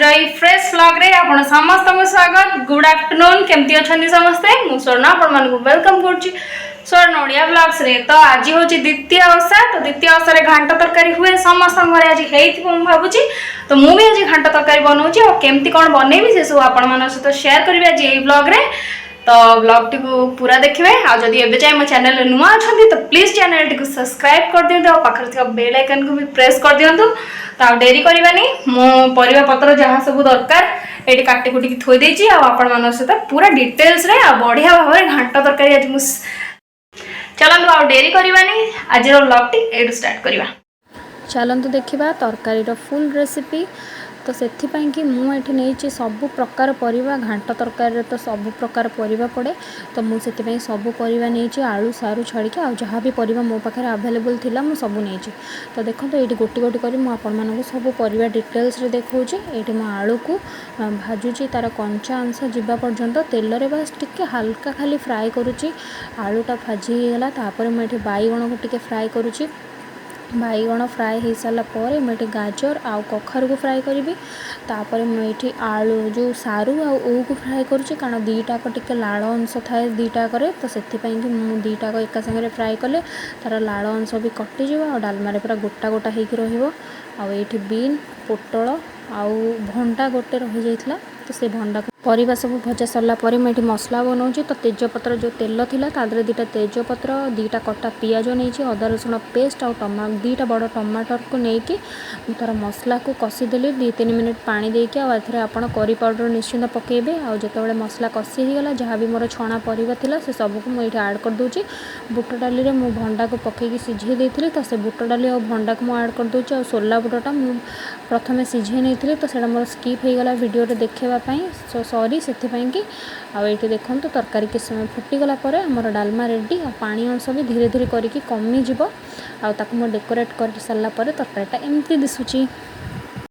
रही fresh vlog रे आपण समस्त को स्वागत। गुड आफ्टरनून, केमती अछंती समस्ते? मु स्वर्ण आपण मन को वेलकम करची स्वर्ण ओडिया व्लॉग्स रे। तो आज होची द्वितीय अवसा, तो द्वितीय अवसा रे घांट तरकारी हुए समस्त घरे आज हेइथि मु भाबुची। तो मु भी आज घांट तरकारी बनाउची और केमती कोन बनेबी से सब आपण मन सहित शेयर करबी आज एई व्लॉग रे। तो व्लॉग टी को पूरा देखिए। आ जदि एबे जाय मो चैनल नुआ अछंती तो प्लीज चैनल टी को सब्सक्राइब कर दियंतु और पाखर थिका बेल आइकन को भी प्रेस कर दियंतु। तो आ डेरी करबानी, मो परिवा पत्र जहाँ सब दरकार एटी काटी कुटी की थोई देची आ आपण मन सहित पूरा डिटेल्स रे आ बढ़िया भाव रे घांट तरकारी आज मु चलंतु आ डेरी करबानी। आज रो व्लॉग टी एडु स्टार्ट करबा। चलतु देखा तरकारी फुल रेसिपी। तो से कि मुझे नहीं सबु प्रकार परिबा घांट तरकारी तो सबु प्रकार परिबा पड़े। तो मुझे सबु परिबा नहीं आलू सारू छाड़ी आ जहाँ भी परिबा मो पाखे अवेलेबल थिला मु सबु नहीं। तो देखो तो ये गोटी गोटी कर मुझे सब परिबा डिटेल्स रे देखौची। ये मो आलू को भाजुची तार कंचा अंश जावा पर्यंत तेल रे बस टिके हल्का खाली फ्राए करुची। आलूटा भाजी गला तापर मुझे बैगण को टिके फ्राए करुची। बैगण फ्राए हो सारा पर मुझे गाजर आउ कखारू को फ्राए करी। तापर मुझे आलू जो सारू आउ को फ्राए करुँच कारण दीटाक टिके लाल अंश थाए दीटाक। तो से दीटाक एका सागर फ्राए कले तार लाल अंश भी कटिज और डालमारे पूरा गोटा गोटा होकर रही। बीन पोटल आउ भंडा गोटे रही जाइथिला। तो से भंडा परिबा सब भजा सरला पर मुझे मसला बनाऊँ। तो तेजपत्र जो तेल थिला तादरे दीटा तेजपत्र दीटा कटा पियाज नहीं अदा रसुण पेस्ट आ दीटा बड़ टमाटर को लेकिन तार मसला को कषिदेली 2-3 मिनट पानी देके आउे आप करी पाउडर निश्चिंत पकेबे। आ जो मसला कषि होगा जहाँ भी मोर छणा परिबा थिला से सबको मुझे ऐड कर दूची। बुट डाली रे मु भंडा को पकईकी सिझे देती। तो से बुट डाली और भंडा को मुझे ऐड कर दूची। और सोला बुटटा मु प्रथम सिझे नहीं तो से मोर स्किप हो गला वीडियो देखापी। सॉरी से कि आईटी देखो तो तरकारी किस समय फुटीगला आमर डालमा रेडी आ पानी अंश भी धीरे धीरे करके कमिज। आउ डेकोरेट कर सारापर तरकारीटा एमती दिशुची।